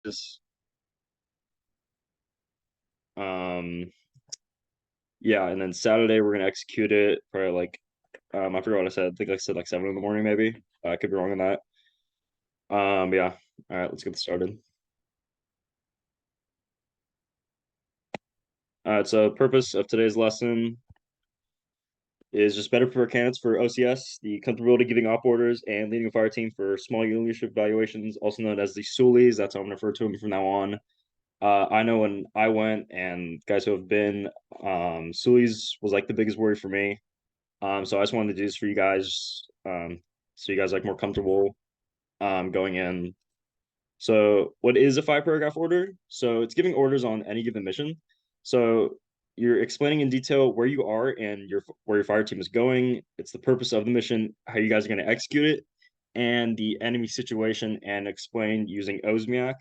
this. Um, yeah, and then Saturday we're gonna execute it probably like I forgot what I said. I think I said like 7 in the morning maybe. I could be wrong on that. Yeah. All right, let's get started. All right, so purpose of today's lesson is just better prepare candidates for OCS, the comfortability giving op orders, and leading a fire team for small unit leadership evaluations, also known as the SULIs. That's how I'm gonna refer to them from now on. I know when I went and guys who have been, SULIs was like the biggest worry for me. So I just wanted to do this for you guys, so you guys like more comfortable going in. So what is a 5 paragraph order? So it's giving orders on any given mission. So you're explaining in detail where you are and where your fire team is going. It's the purpose of the mission, how you guys are going to execute it, and the enemy situation, and explain using OSMIAC.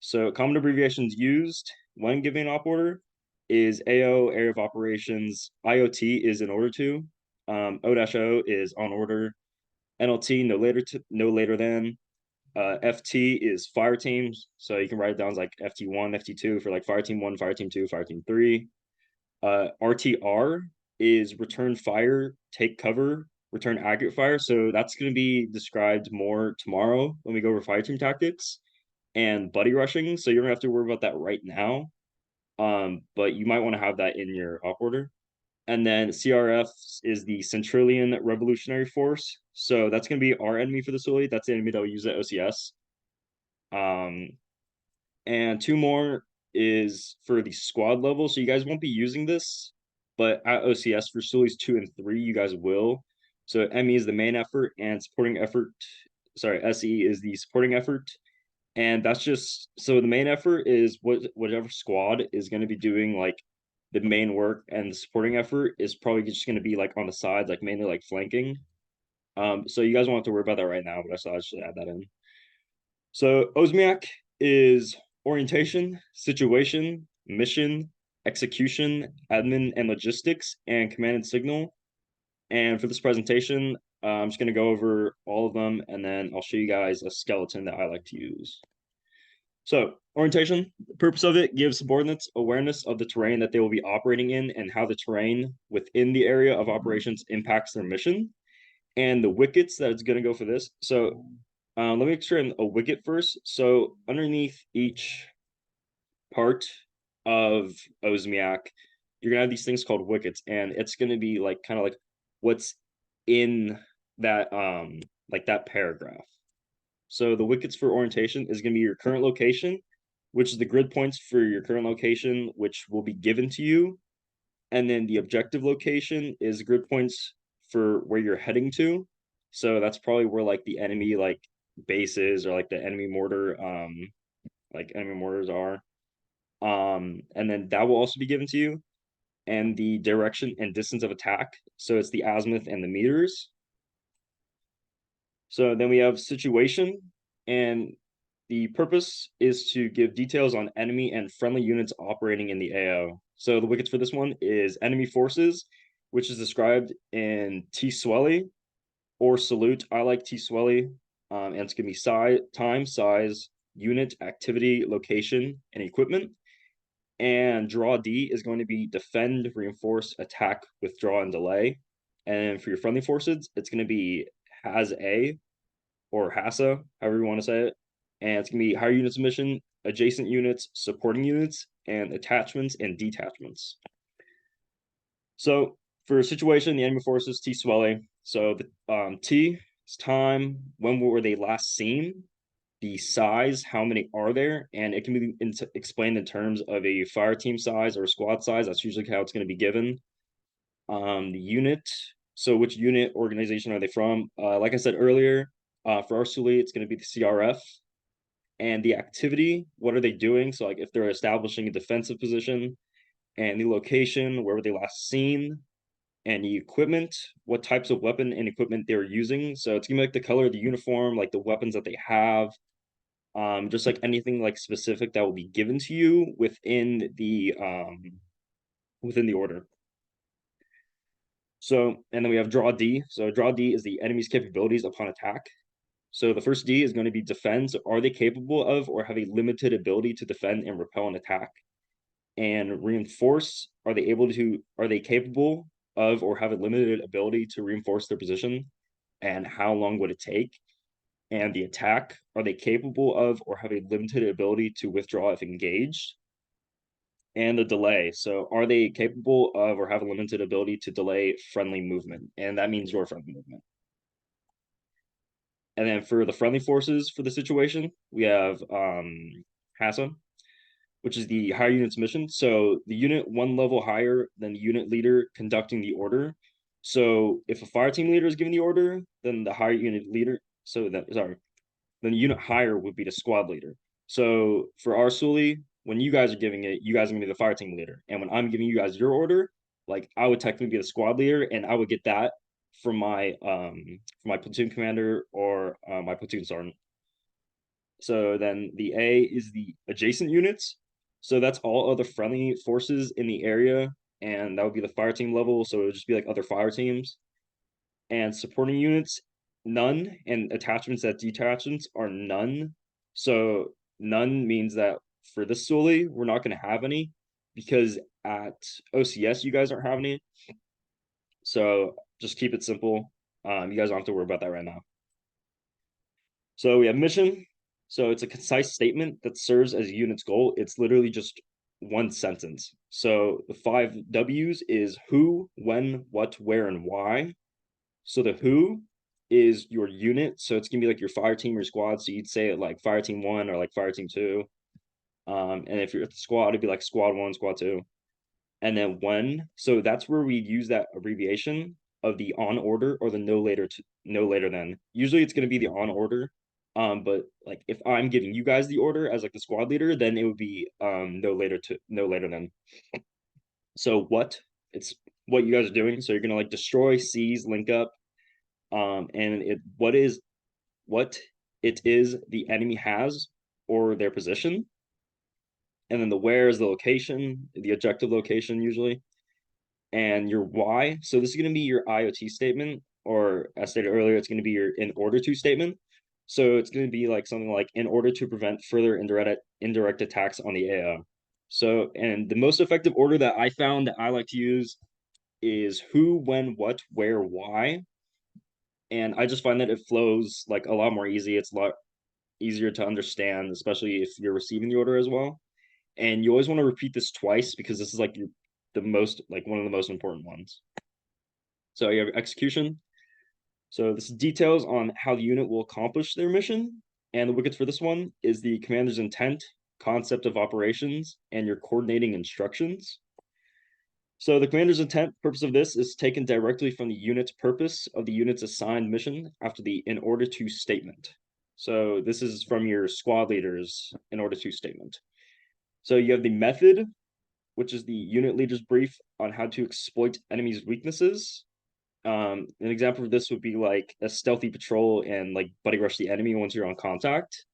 So common abbreviations used when giving an op order is AO, area of operations. IOT is in order to. O-O is on order. NLT no later than. FT is fire teams, so you can write it down as like FT1, FT2 for like fire team 1, fire team 2, fire team 3. RTR is return fire, take cover, return accurate fire. So that's going to be described more tomorrow when we go over fire team tactics and buddy rushing. So you don't have to worry about that right now. But you might want to have that in your op order. And then CRF is the Centurion Revolutionary Force. So that's going to be our enemy for the Suli. That's the enemy that we use at OCS. Um, and two more is for the squad level. So you guys won't be using this, but at OCS for Sulis 2 and 3, you guys will. So ME is the main effort and supporting effort. Sorry, SE is the supporting effort. And that's just so the main effort is whatever squad is going to be doing like the main work, and the supporting effort is probably just going to be like on the sides, like mainly like flanking. So you guys won't have to worry about that right now, but I should add that in. So OSMIAC is orientation, situation, mission, execution, admin and logistics, and command and signal. And for this presentation, I'm just going to go over all of them, and then I'll show you guys a skeleton that I like to use. So orientation, the purpose of it gives subordinates awareness of the terrain that they will be operating in and how the terrain within the area of operations impacts their mission. And the wickets that it's going to go for this. So let me explain a wicket first. So underneath each part of OSMIAC, you're gonna have these things called wickets, and it's gonna be like kind of like what's in that like that paragraph. So the wickets for orientation is gonna be your current location, which is the grid points for your current location, which will be given to you. And then the objective location is grid points for where you're heading to. So that's probably where like the enemy like bases or like the enemy mortar like enemy mortars are. And then that will also be given to you, and the direction and distance of attack. So it's the azimuth and the meters. So then we have situation, and the purpose is to give details on enemy and friendly units operating in the AO. So the wickets for this one is enemy forces, which is described in T Swelly or salute. I like T Swelly, and it's gonna be size, time, size, unit, activity, location, and equipment. And draw D is going to be defend, reinforce, attack, withdraw, and delay. And for your friendly forces, it's going to be has A or HASA, however you want to say it. And it's going to be higher units of mission, adjacent units, supporting units, and attachments and detachments. So for a situation, the enemy forces T swelling. So the T is time. When were they last seen? The size, how many are there, and it can be explained in terms of a fire team size or squad size. That's usually how it's going to be given. The unit, so which unit organization are they from? Like I said earlier, for our Suli, it's going to be the CRF. And the activity, what are they doing? So like if they're establishing a defensive position, and the location, where were they last seen, and the equipment, what types of weapon and equipment they're using. So it's gonna be like the color of the uniform, like the weapons that they have, just like anything like specific that will be given to you within the order. So, and then we have draw D. So draw D is the enemy's capabilities upon attack. So the first D is going to be defend. So are they capable of or have a limited ability to defend and repel an attack? And reinforce, are they capable of or have a limited ability to reinforce their position? And how long would it take? And the attack, are they capable of or have a limited ability to withdraw if engaged? And the delay, so are they capable of or have a limited ability to delay friendly movement? And that means your friendly movement. And then for the friendly forces for the situation, we have HASA, which is the higher unit's mission. So the unit one level higher than the unit leader conducting the order. So if a fire team leader is giving the order, then the higher unit leader, then the unit higher would be the squad leader. So for our Sully, when you guys are giving it, you guys are gonna be the fire team leader. And when I'm giving you guys your order, like I would technically be the squad leader, and I would get that from my platoon commander or my platoon sergeant. So then the A is the adjacent units. So that's all other friendly forces in the area, and that would be the fire team level. So it would just be like other fire teams. And supporting units, none, and attachments that detachments are none. So none means that for this Sully, we're not going to have any because at OCS you guys aren't having any. So just keep it simple. You guys don't have to worry about that right now. So we have mission. So it's a concise statement that serves as a unit's goal. It's literally just one sentence. So the 5 W's is who, when, what, where, and why. So the who is your unit. So it's gonna be like your fire team or squad. So you'd say it like fire team 1 or like fire team 2. And if you're at the squad, it'd be like squad 1, squad 2. And then when, so that's where we use that abbreviation of the on order or the no later than. Usually it's gonna be the on order. But like if I'm giving you guys the order as like the squad leader, then it would be no later than. So what? It's what you guys are doing. So you're gonna like destroy, seize, link up, and what it is the enemy has or their position, and then the where is the location, the objective location usually, and your why. So this is going to be your IOT statement, or as stated earlier, it's going to be your in order to statement. So it's going to be like something like in order to prevent further indirect attacks on the AO. So, and the most effective order that I found that I like to use is who, when, what, where, why. And I just find that it flows like a lot more easy. It's a lot easier to understand, especially if you're receiving the order as well. And you always want to repeat this twice because this is like one of the most important ones. So you have execution. So this details on how the unit will accomplish their mission. And the wickets for this one is the commander's intent, concept of operations, and your coordinating instructions. So the commander's intent purpose of this is taken directly from the unit's purpose of the unit's assigned mission after the in order to statement. So this is from your squad leader's in order to statement. So you have the method, which is the unit leader's brief on how to exploit enemies' weaknesses. An example of this would be like a stealthy patrol and like buddy rush the enemy once you're on contact.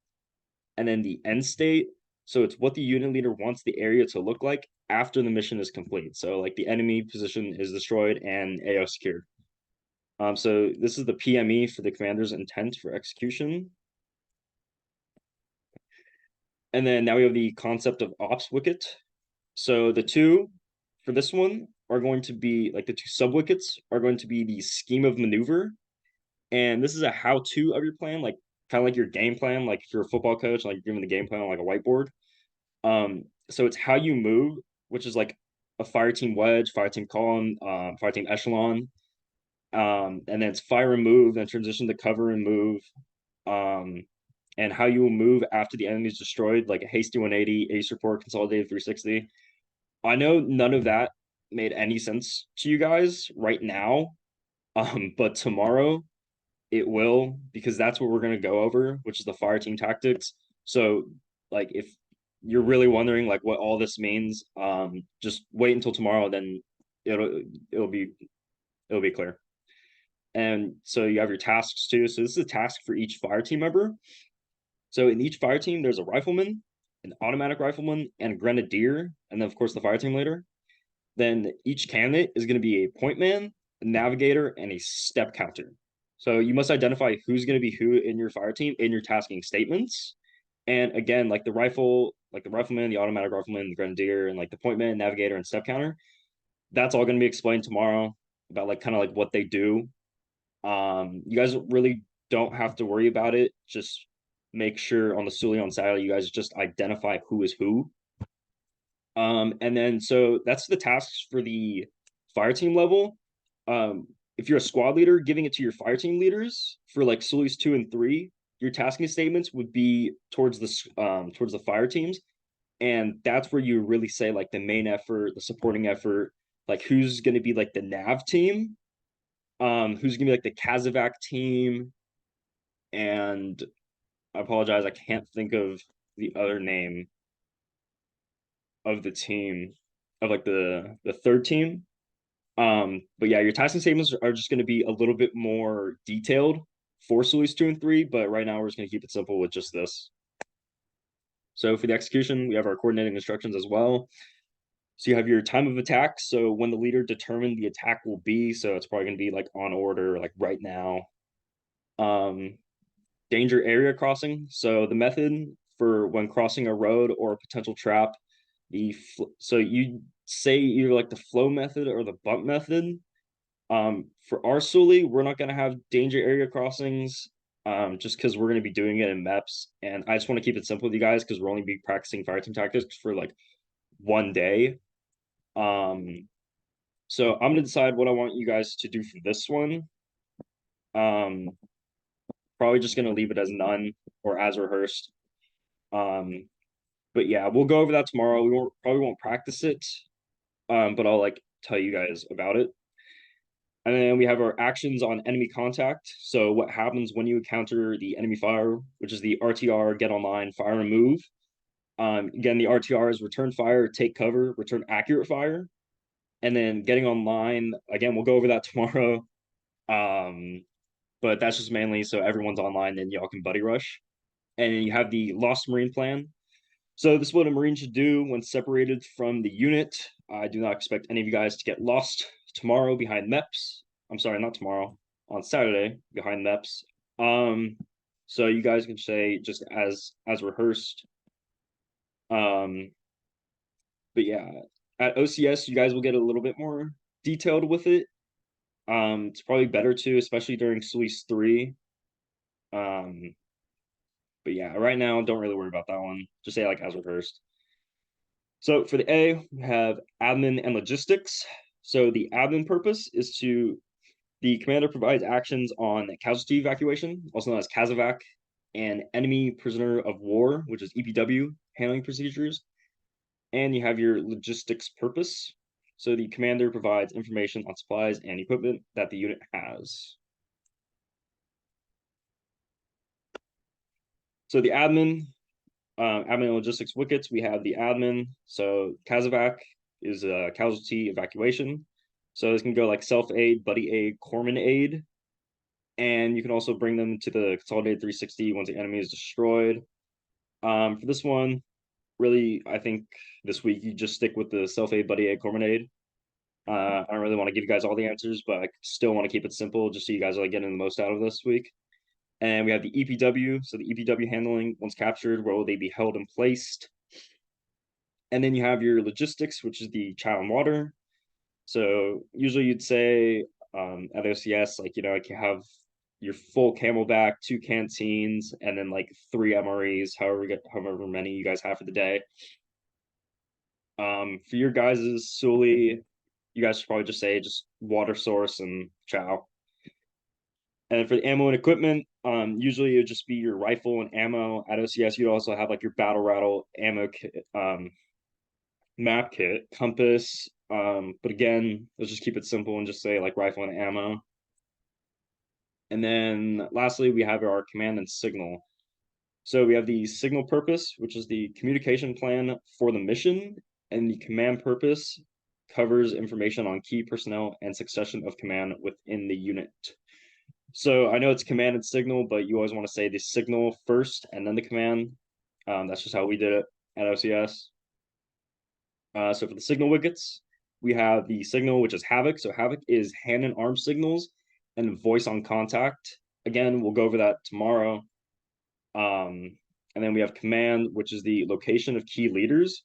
And then the end state, so it's what the unit leader wants the area to look like after the mission is complete. So like the enemy position is destroyed and AO secured. So this is the PME for the commander's intent for execution. And then now we have the concept of ops wicket. So the two for this one are going to be like the two sub wickets are going to be the scheme of maneuver. And this is a how-to of your plan, like kind of like your game plan, like if you're a football coach, like you're given the game plan on like a whiteboard. So it's how you move, which is like a fire team wedge, fire team column, fire team echelon. And then it's fire and move, then transition to cover and move. And how you will move after the enemy is destroyed, like a hasty 180, ace report, consolidated 360. I know none of that made any sense to you guys right now, but tomorrow it will, because that's what we're going to go over, which is the fire team tactics. So like if you're really wondering like what all this means, just wait until tomorrow, then it'll be clear. And so you have your tasks too. So this is a task for each fire team member. So in each fire team, there's a rifleman, an automatic rifleman, and a grenadier, and then of course the fire team leader. Then each candidate is going to be a point man, a navigator, and a step counter. So you must identify who's going to be who in your fire team in your tasking statements. And again, like the rifleman, the automatic rifleman, the grenadier, and like the pointman, navigator, and step counter, that's all going to be explained tomorrow about like kind of like what they do. You guys really don't have to worry about it. Just make sure on the Sully on Saturday, you guys just identify who is who. And then so that's the tasks for the fire team level. If you're a squad leader, giving it to your fire team leaders for like Sully's 2 and 3, your tasking statements would be towards the fire teams, and that's where you really say like the main effort, the supporting effort, like who's going to be like the nav team, who's going to be like the Kazovac team, and I apologize, I can't think of the other name of the team of like the third team. But yeah, your tasking statements are just going to be a little bit more detailed for Sully's 2 and 3, but right now we're just going to keep it simple with just this. So for the execution, we have our coordinating instructions as well. So you have your time of attack. So when the leader determined the attack will be, so it's probably going to be like on order, like right now. Danger area crossing. So the method for when crossing a road or a potential trap, so you say either like the flow method or the bump method. For our Sully, we're not going to have danger area crossings, just because we're going to be doing it in MEPS, and I just want to keep it simple with you guys because we're only be practicing fire team tactics for like one day. So I'm gonna decide what I want you guys to do for this one. Um, Probably just gonna leave it as none or as rehearsed. Um, but yeah, we'll go over that tomorrow. We probably won't practice it, but I'll like tell you guys about it. And then we have our actions on enemy contact. So what happens when you encounter the enemy fire, which is the RTR, get online, fire and move. Again, the RTR is return fire, take cover, return accurate fire. And then getting online, again, we'll go over that tomorrow. But that's just mainly so everyone's online and y'all can buddy rush. And you have the Lost Marine plan. So this is what a Marine should do when separated from the unit. I do not expect any of you guys to get lost tomorrow behind MEPS. I'm sorry, not tomorrow, on Saturday behind MEPS. So you guys can say just as rehearsed. Um, but yeah, at OCS, you guys will get a little bit more detailed with it. It's probably better too, especially during Sully's 3. Um, but yeah, right now, don't really worry about that one. Just say like as rehearsed. So for the A, we have admin and logistics. So the admin purpose is the commander provides actions on casualty evacuation, also known as Kazovac, and enemy prisoner of war, which is EPW, handling procedures. And you have your logistics purpose. So the commander provides information on supplies and equipment that the unit has. So the admin and logistics wickets, we have the admin. So Kazovac is a casualty evacuation. So this can go like self-aid, buddy aid, corpsman aid. And you can also bring them to the consolidated 360 once the enemy is destroyed. For this one, really, I think this week you just stick with the self-aid, buddy aid, corpsman aid. I don't really want to give you guys all the answers, but I still want to keep it simple just so you guys are like getting the most out of this week. And we have the EPW. So the EPW handling, once captured, where will they be held and placed? And then you have your logistics, which is the child and water. So usually you'd say at OCS, like, like you have your full camelback, 2 canteens, and then like 3 MREs, however many you guys have for the day. For your guys' Sully, you guys should probably just say just water source and chow. And for the ammo and equipment, usually it would just be your rifle and ammo. At OCS, you'd also have like your battle rattle, ammo kit, map kit, compass. But again, let's just keep it simple and just say like rifle and ammo. And then lastly, we have our command and signal. So we have the signal purpose, which is the communication plan for the mission, and the command purpose covers information on key personnel and succession of command within the unit. So I know it's command and signal, but you always want to say the signal first and then the command. That's just how we did it at OCS. So for the signal wickets, we have the signal, which is Havoc. So Havoc is hand and arm signals. and voice on contact. Again, we'll go over that tomorrow. And then we have command, which is the location of key leaders.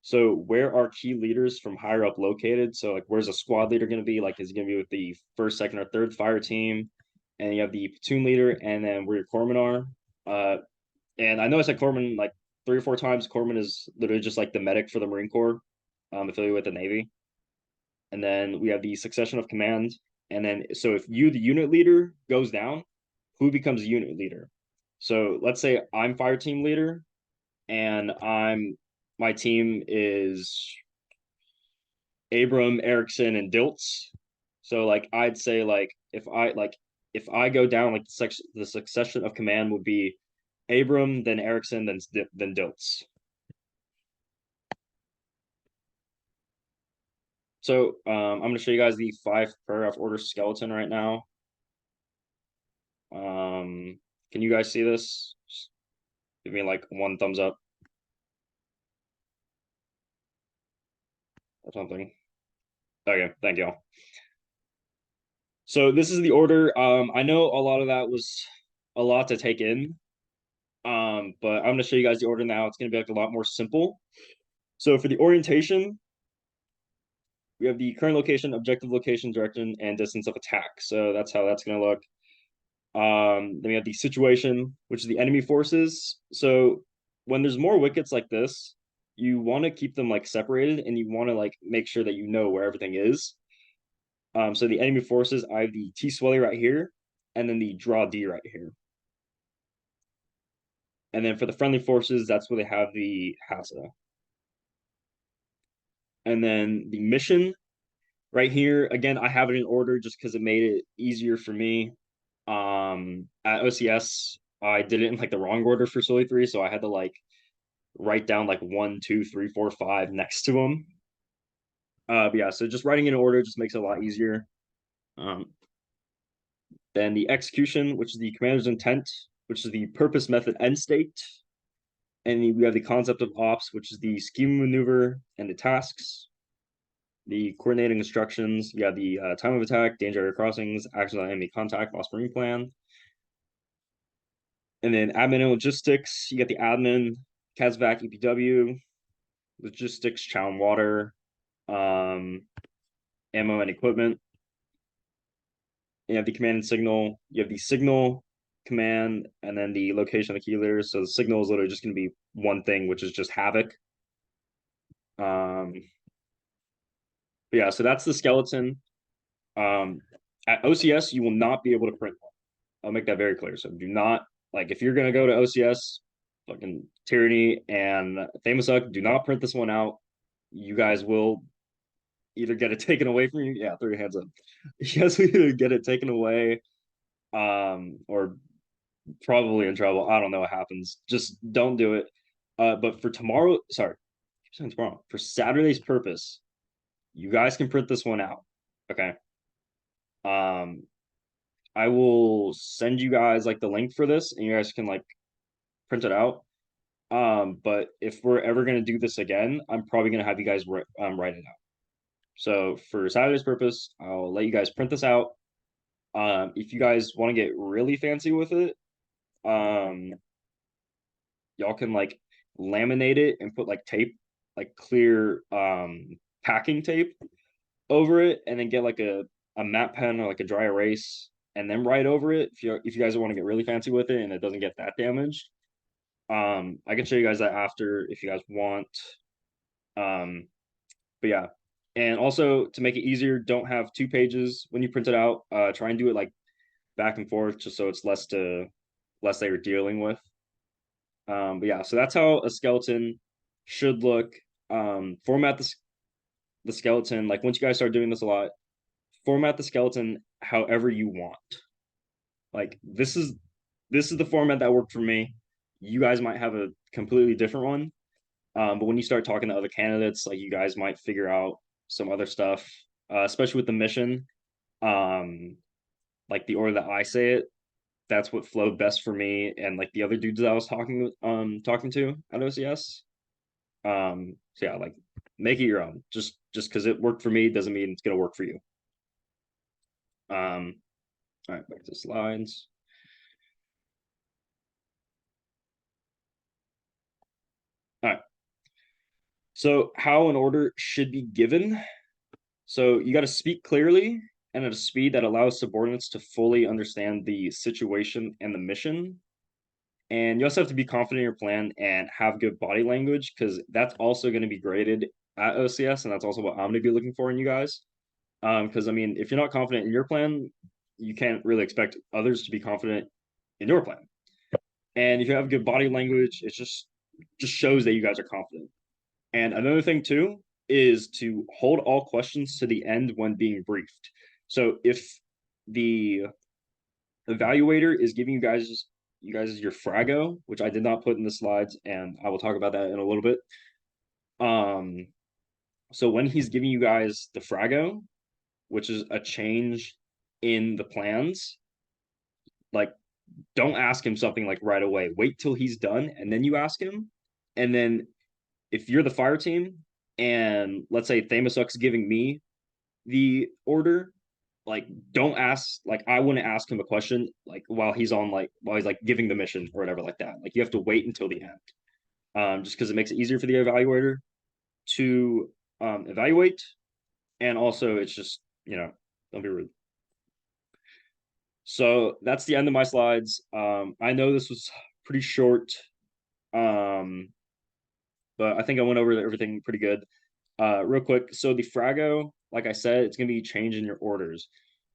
So where are key leaders from higher up located? So like where's a squad leader going to be? Like is he going to be with the first, second, or third fire team? And you have the platoon leader, and then where your corpsmen are. And I know I said corpsman like 3 or 4 times. Corpsman is literally just like the medic for the Marine Corps, affiliated with the Navy. And then we have the succession of command. And then so if you, the unit leader, goes down, who becomes unit leader? So let's say I'm fire team leader, and my team is Abram, Erickson, and Diltz. So like I'd say like if I go down, like the succession of command would be Abram, then Erickson, then Diltz. So I'm going to show you guys the 5 paragraph order skeleton right now. Can you guys see this? Just give me like 1 thumbs up or something. Okay, thank y'all. So this is the order. I know a lot of that was a lot to take in. But I'm gonna show you guys the order now. It's gonna be like a lot more simple. So for the orientation, we have the current location, objective location, direction, and distance of attack. So that's how that's gonna look. Then we have the situation, which is the enemy forces. So when there's more wickets like this, you want to keep them like separated, and you want to like make sure that you know where everything is. So the enemy forces, I have the T Swelly right here, and then the draw D right here. And then for the friendly forces, that's where they have the Hassa. And then the mission right here, again, I have it in order just because it made it easier for me. At OCS, I did it in like the wrong order for Sully 3, so I had to like write down like 1, 2, 3, 4, 5 next to them. But yeah, so just writing in order just makes it a lot easier. Um, then the execution, which is the commander's intent, which is the purpose, method, end state. And we have the concept of ops, which is the scheme maneuver and the tasks. The coordinating instructions, you have the time of attack, danger area crossings, actions on enemy contact, lost marine plan. And then admin and logistics, you get the admin, CASVAC, EPW, logistics, chow and water, ammo and equipment. You have the command and signal. You have the signal, command, and then the location of the key leaders. So the signal is literally just going to be one thing, which is just havoc. But yeah, so that's the skeleton. At OCS, you will not be able to print one. I'll make that very clear. So do not, like, if you're gonna go to OCS, fucking Tyranny and Famous Huck, do not print this one out. You guys will either get it taken away from you. Yeah, throw your hands up. You guys will either get it taken away, or probably in trouble. I don't know what happens. Just don't do it. But for tomorrow, sorry, tomorrow, for Saturday's purpose, you guys can print this one out. Okay. Um, I will send you guys like the link for this, and you guys can like print it out. But if we're ever gonna do this again, I'm probably gonna have you guys write it out. So for Saturday's purpose, I'll let you guys print this out. If you guys want to get really fancy with it, y'all can like laminate it and put like tape, like clear packing tape over it, and then get like a matte pen or like a dry erase, and then write over it if you guys want to get really fancy with it and it doesn't get that damaged. I can show you guys that after if you guys want. But yeah. And also to make it easier, don't have 2 pages when you print it out. Try and do it like back and forth just so it's less that you're dealing with. But yeah, so that's how a skeleton should look. Format the skeleton, like once you guys start doing this a lot, format the skeleton however you want. Like this is the format that worked for me. You guys might have a completely different one. But when you start talking to other candidates, like you guys might figure out some other stuff, especially with the mission. Um, like the order that I say it, that's what flowed best for me and like the other dudes that I was talking to at OCS. So yeah, like make it your own. Just because it worked for me doesn't mean it's gonna work for you. Um, All right, back to slides. All right. So how an order should be given. So you got to speak clearly and at a speed that allows subordinates to fully understand the situation and the mission. And you also have to be confident in your plan and have good body language because that's also going to be graded at OCS, and that's also what I'm going to be looking for in you guys. Because I mean, if you're not confident in your plan, you can't really expect others to be confident in your plan. And if you have good body language, it just shows that you guys are confident. And another thing too is to hold all questions to the end when being briefed. So if the evaluator is giving you guys your frago, which I did not put in the slides, and I will talk about that in a little bit. Um, so when he's giving you guys the frago, which is a change in the plans, like don't ask him something like right away. Wait till he's done, and then you ask him. And then if you're the fire team, and let's say Thamasuk's giving me the order, like don't ask, like I wouldn't ask him a question like while he's like giving the mission or whatever like that. Like you have to wait until the end. Just because it makes it easier for the evaluator to evaluate, and also it's just, don't be rude. So that's the end of my slides. I know this was pretty short, um, but I think I went over everything pretty good. Real quick, so the Frago, like I said, it's gonna be changing your orders.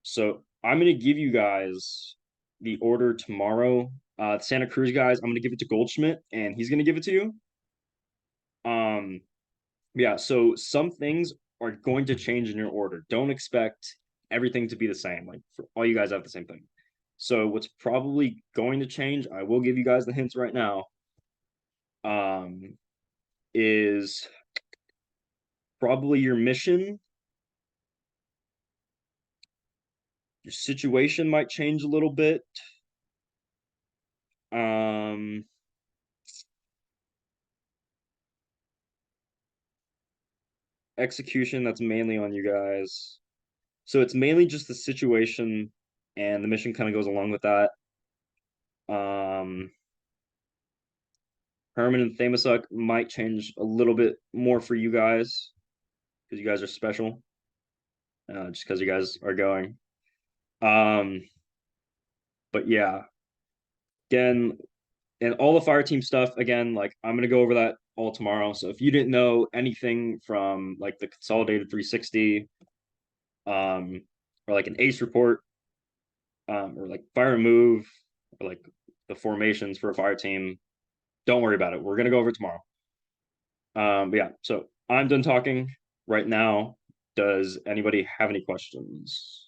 So I'm gonna give you guys the order tomorrow. Santa Cruz guys, I'm gonna give it to Goldschmidt, and he's gonna give it to you. Um, yeah, so some things are going to change in your order. Don't expect everything to be the same. Like for all you guys have the same thing. So what's probably going to change, I will give you guys the hints right now, is probably your mission. Your situation might change a little bit. Um, Execution, that's mainly on you guys. So it's mainly just the situation, and the mission kind of goes along with that. Um, Herman and Thamasuk might change a little bit more for you guys because you guys are special. Just because you guys are going. Um, but yeah, again, and all the fire team stuff, again, like I'm gonna go over that all tomorrow. So if you didn't know anything from like the consolidated 360, or like an ACE report, or like fire and move, or like the formations for a fire team, don't worry about it. We're gonna go over it tomorrow. But yeah, so I'm done talking right now. Does anybody have any questions?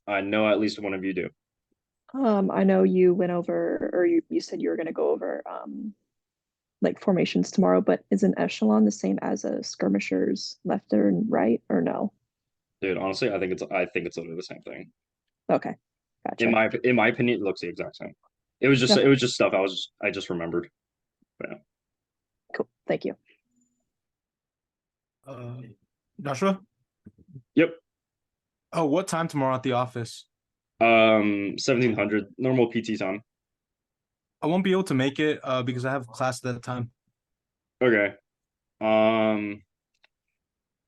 I know at least one of you do. I know you went over, or you said you were going to go over like formations tomorrow, but is an echelon the same as a skirmisher's left and right, or no? Dude, honestly, I think it's literally the same thing. Okay, In gotcha. my opinion, it looks the exact same. It Okay, was just stuff I just remembered. But yeah. cool. Thank you. Uh, Joshua? Yep. Oh, what time tomorrow at the office? 1700 normal PT time. I won't be able to make it because I have class at that time. Okay. Um,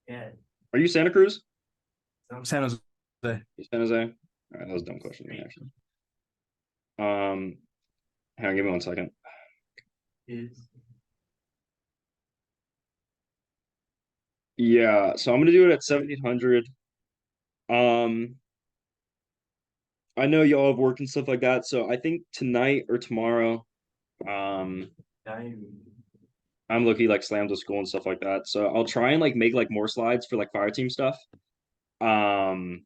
Yeah. are you Santa Cruz? San Jose. You San Jose? All right, that was a dumb question, actually. Hang on, give me 1 second. Yeah, so I'm gonna do it at 1700. Um, I know y'all have work and stuff like that, so I think tonight or tomorrow, um, I'm looking like slammed to school and stuff like that. So I'll try and like make like more slides for like fire team stuff. Um,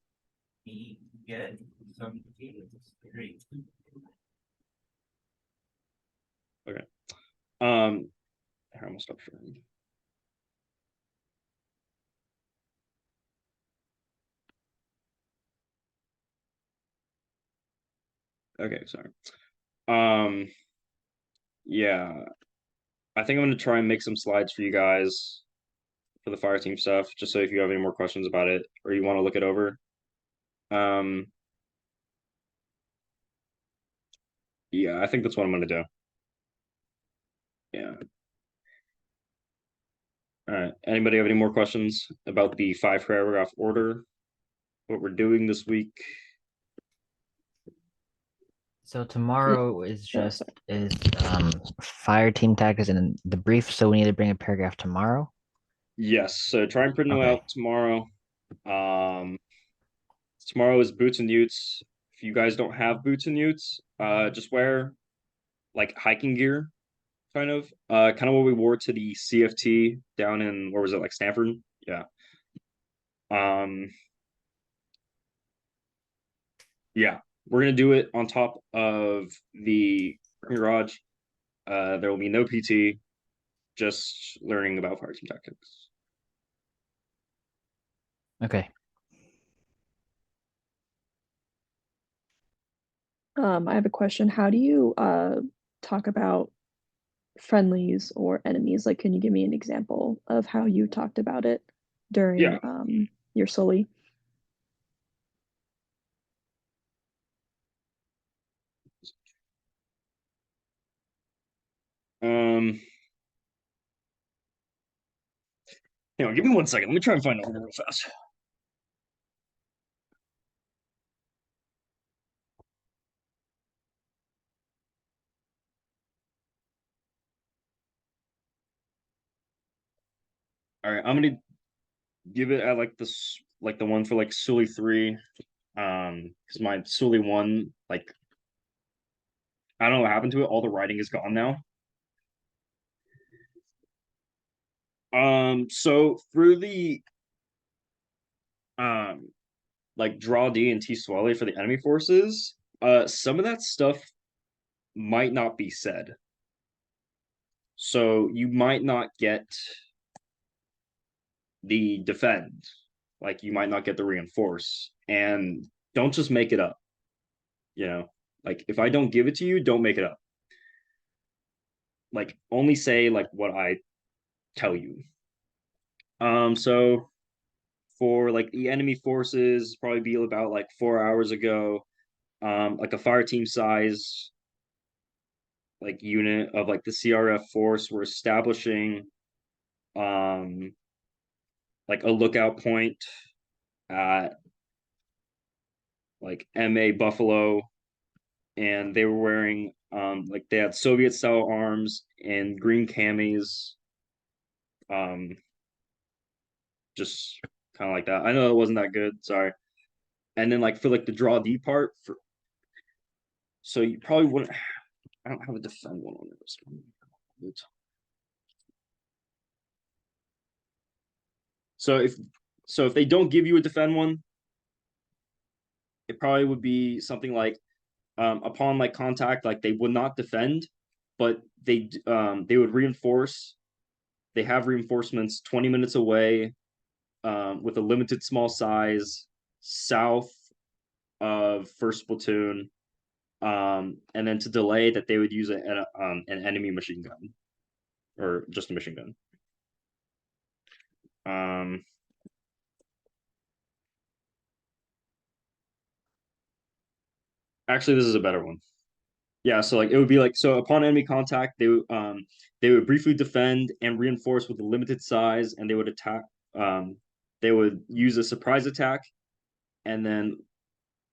Get some great. okay. Here, I'm gonna stop sharing. Okay, sorry. Yeah, I think I'm gonna try and make some slides for you guys for the fire team stuff, just so if you have any more questions about it or you want to look it over. Yeah, I think that's what I'm gonna do. Yeah. All right. Anybody have any more questions about the 5 paragraph order? What we're doing this week? So tomorrow is Yeah, just fire team tactics and the brief. So we need to bring a paragraph tomorrow. Yes. So try and print them Okay. out tomorrow. Tomorrow is boots and utes. If you guys don't have boots and utes, just wear like hiking gear, kind of what we wore to the CFT down in, where was it, like Stanford? Yeah. Yeah, we're gonna do it on top of the garage. There will be no PT, just learning about fire team tactics. Okay. I have a question. How do you talk about friendlies or enemies? Like, can you give me an example of how you talked about it during Yeah. your Sully? Hang on, give me 1 second. Let me try and find it real fast. All right, I'm gonna give it at like this, like the one for like Sully 3. Because my Sully 1, like, I don't know what happened to it. All the writing is gone now. So through the um like draw D and T Swally for the enemy forces, some of that stuff might not be said. So you might not get the defend, like you might not get the reinforce, and don't just make it up. You know, like if I don't give it to you, don't make it up. Like only say like what I tell you. So for like the enemy forces, probably be about like 4 hours ago. Like a fire team size like unit of like the CRF force, we're establishing like a lookout point at like MA Buffalo, and they were wearing like they had Soviet style arms and green camis. Um just kind of like that. I know it wasn't that good, sorry. And then like for like the draw D part for, so you probably wouldn't, I don't have a defend one on this one. So if they don't give you a defend one, it probably would be something like upon like contact, like they would not defend, but they would reinforce. They have reinforcements 20 minutes away, with a limited small size south of first platoon, and then to delay that they would use an enemy machine gun or just a machine gun. Actually, this is a better one. Yeah, so like it would be like, so upon enemy contact, they would briefly defend and reinforce with a limited size, and they would attack. They would use a surprise attack, and then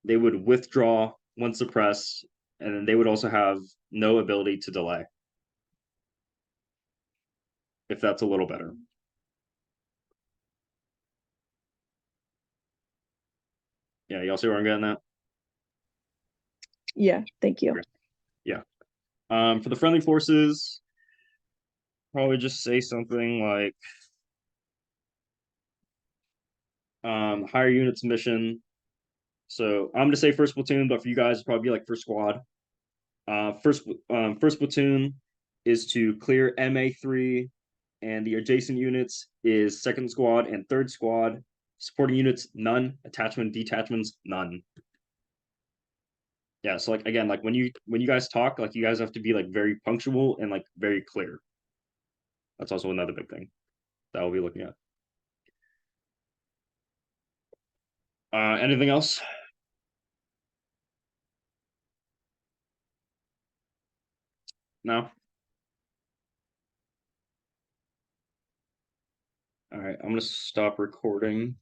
they would withdraw when suppressed, and then they would also have no ability to delay. If that's a little better. Yeah, y'all see where I'm getting at? Yeah, thank you. Yeah. For the friendly forces, probably just say something like higher units mission. So I'm gonna say first platoon, but for you guys, it'd probably be like first squad. First platoon is to clear MA3, and the adjacent units is second squad and third squad. Supporting units, none. Attachment, detachments, none. Yeah, so like again, like when you guys talk, like you guys have to be like very punctual and like very clear. That's also another big thing that we'll be looking at. Anything else? No? All right, I'm gonna stop recording.